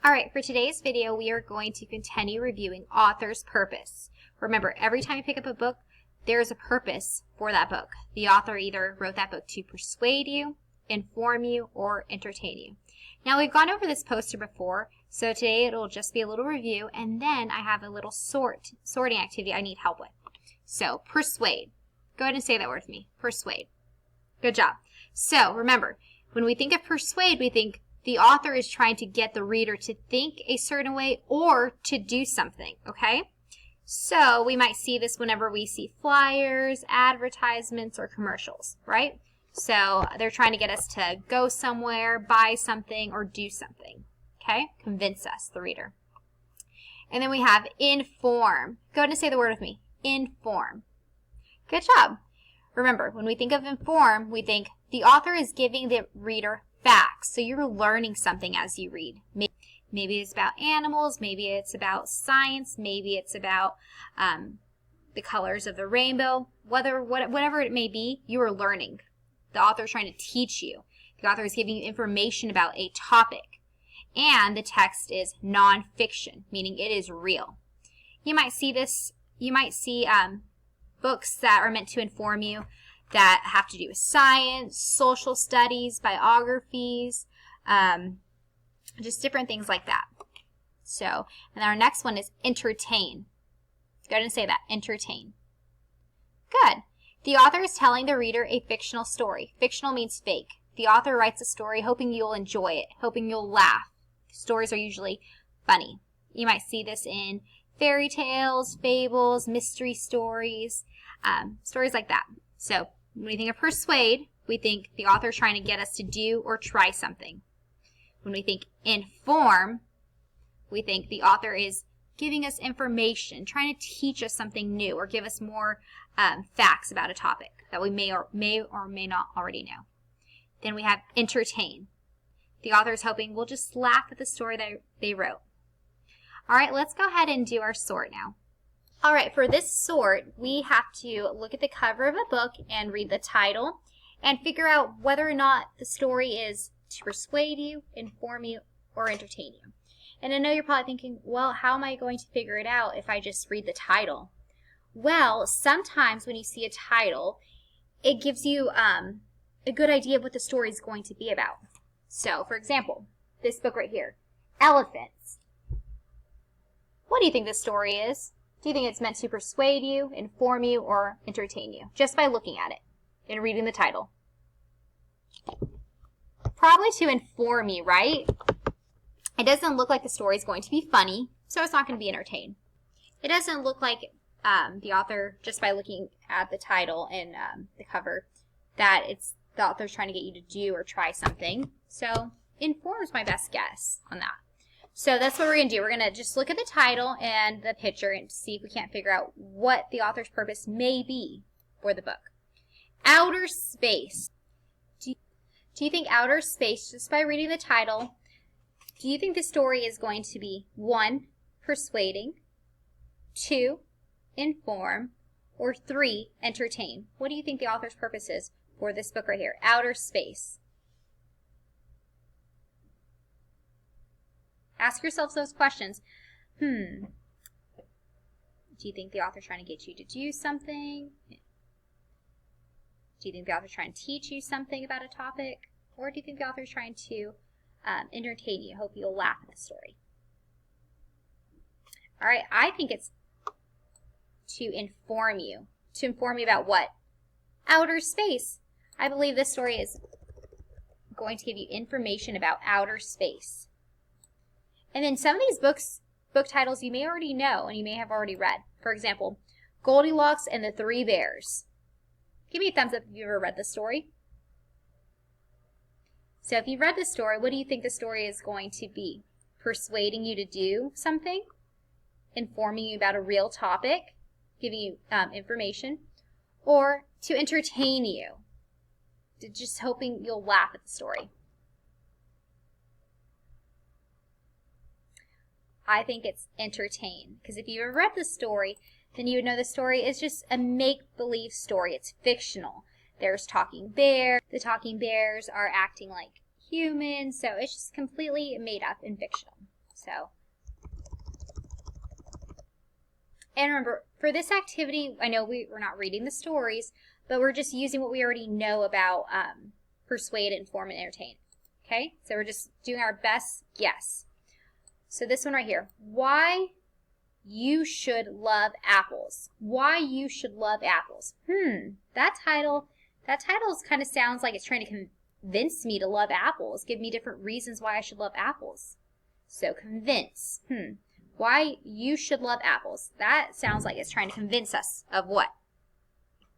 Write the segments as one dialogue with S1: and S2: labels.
S1: All right, for today's video, we are going to continue reviewing author's purpose. Remember, every time you pick up a book, there's a purpose for that book. The author either wrote that book to persuade you, inform you, or entertain you. Now, we've gone over this poster before, so today it'll just be a little review, and then I have a little sorting activity I need help with. So, persuade. Go ahead and say that word with me. Persuade. Good job. So, remember, when we think of persuade, we think the author is trying to get the reader to think a certain way or to do something, okay? So we might see this whenever we see flyers, advertisements, or commercials, right? So they're trying to get us to go somewhere, buy something, or do something, okay? Convince us, the reader. And then we have inform. Go ahead and say the word with me. Inform. Good job. Remember, when we think of inform, we think the author is giving the reader facts. So you're learning something as you read. Maybe it's about animals, maybe it's about science, maybe it's about the colors of the rainbow. Whatever it may be, you are learning. The author is trying to teach you. The author is giving you information about a topic. And the text is nonfiction, meaning it is real. You might see this, books that are meant to inform you that have to do with science, social studies, biographies, just different things like that. So, and our next one is entertain. Go ahead and say that, entertain. Good. The author is telling the reader a fictional story. Fictional means fake. The author writes a story hoping you'll enjoy it, hoping you'll laugh. Stories are usually funny. You might see this in fairy tales, fables, mystery stories, stories like that. So, when we think of persuade, we think the author is trying to get us to do or try something. When we think inform, we think the author is giving us information, trying to teach us something new or give us more facts about a topic that we may or may not already know. Then we have entertain. The author is hoping we'll just laugh at the story that they wrote. All right, let's go ahead and do our sort now. All right, for this sort, we have to look at the cover of a book and read the title and figure out whether or not the story is to persuade you, inform you, or entertain you. And I know you're probably thinking, well, how am I going to figure it out if I just read the title? Well, sometimes when you see a title, it gives you a good idea of what the story is going to be about. So, for example, this book right here, Elephants. What do you think this story is? Do you think it's meant to persuade you, inform you, or entertain you? Just by looking at it and reading the title. Probably to inform you, right? It doesn't look like the story is going to be funny, so it's not going to be entertained. It doesn't look like the author, just by looking at the title and the cover, that it's the author's trying to get you to do or try something. So, inform is my best guess on that. So that's what we're going to do. We're going to just look at the title and the picture and see if we can't figure out what the author's purpose may be for the book. Outer space. Do you think outer space, just by reading the title, do you think the story is going to be 1, persuading, 2, inform, or 3, entertain? What do you think the author's purpose is for this book right here? Outer space. Ask yourselves those questions. Do you think the author's trying to get you to do something? Do you think the author's trying to teach you something about a topic? Or do you think the author's trying to entertain you? Hope you'll laugh at the story. All right, I think it's to inform you. To inform you about what? Outer space. I believe this story is going to give you information about outer space. And then some of these book titles you may already know and you may have already read. For example, Goldilocks and the Three Bears. Give me a thumbs up if you've ever read this story. So if you've read this story, what do you think the story is going to be? Persuading you to do something? Informing you about a real topic? Giving you information? Or to entertain you? Just hoping you'll laugh at the story? I think it's entertain. Because if you've read the story, then you would know the story is just a make-believe story. It's fictional. There's talking bears. The talking bears are acting like humans, so it's just completely made up and fictional. So So, and remember, for this activity, I know we're not reading the stories, but we're just using what we already know about persuade, inform, and entertain. Okay? So we're just doing our best guess. So this one right here. Why you should love apples. Why you should love apples. That title kind of sounds like it's trying to convince me to love apples. Give me different reasons why I should love apples. So convince. Why you should love apples. That sounds like it's trying to convince us of what?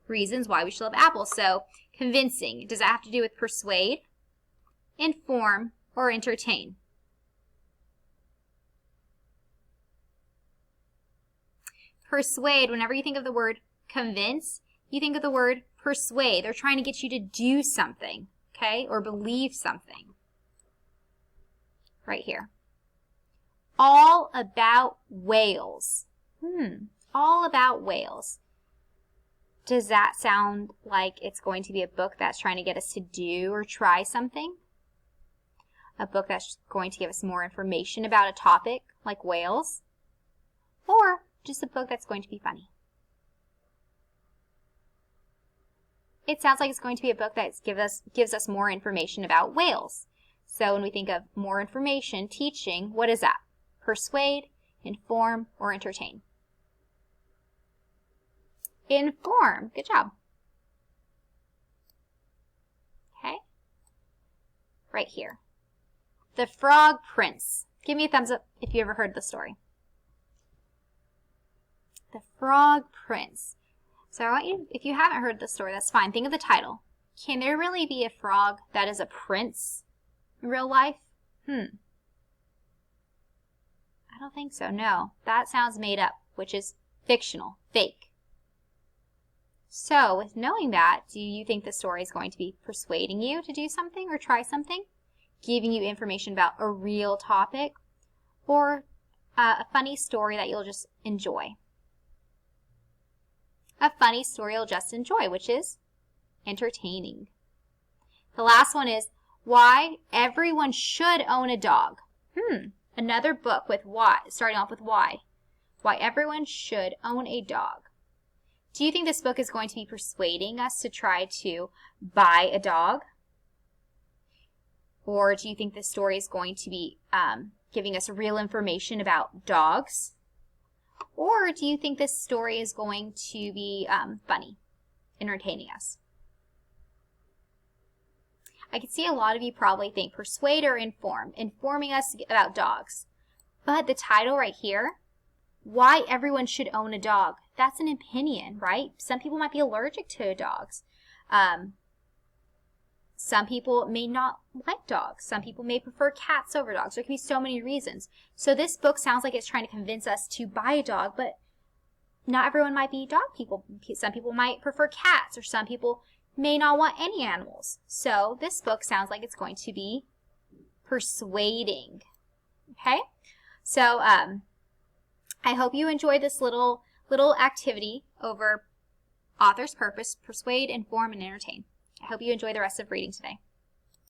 S1: Reasons why we should love apples. So convincing. Does that have to do with persuade, inform, or entertain? Persuade, whenever you think of the word convince, you think of the word persuade. They're trying to get you to do something, okay, or believe something. Right here. All about whales. All about whales. Does that sound like it's going to be a book that's trying to get us to do or try something? A book that's going to give us more information about a topic like whales? Or just a book that's going to be funny? It sounds like it's going to be a book that gives us more information about whales. So when we think of more information, teaching, what is that? Persuade, inform, or entertain? Inform. Good job. Okay. Right here. The Frog Prince. Give me a thumbs up if you ever heard the story. The Frog Prince. So I want you, if you haven't heard the story, that's fine. Think of the title. Can there really be a frog that is a prince in real life? I don't think so, no. That sounds made up, which is fictional, fake. So, with knowing that, do you think the story is going to be persuading you to do something or try something? Giving you information about a real topic? Or a funny story that you'll just enjoy? A funny story you'll just enjoy, which is entertaining. The last one is why everyone should own a dog. Another book with why, starting off with why. Why everyone should own a dog. Do you think this book is going to be persuading us to try to buy a dog? Or do you think this story is going to be giving us real information about dogs? Or do you think this story is going to be funny, entertaining us? I can see a lot of you probably think persuade or inform, informing us about dogs. But the title right here, why everyone should own a dog, that's an opinion, right? Some people might be allergic to dogs. Some people may not like dogs. Some people may prefer cats over dogs. There can be so many reasons. So this book sounds like it's trying to convince us to buy a dog, but not everyone might be dog people. Some people might prefer cats, or some people may not want any animals. So this book sounds like it's going to be persuading. Okay? So I hope you enjoyed this little activity over author's purpose, persuade, inform, and entertain. I hope you enjoy the rest of reading today.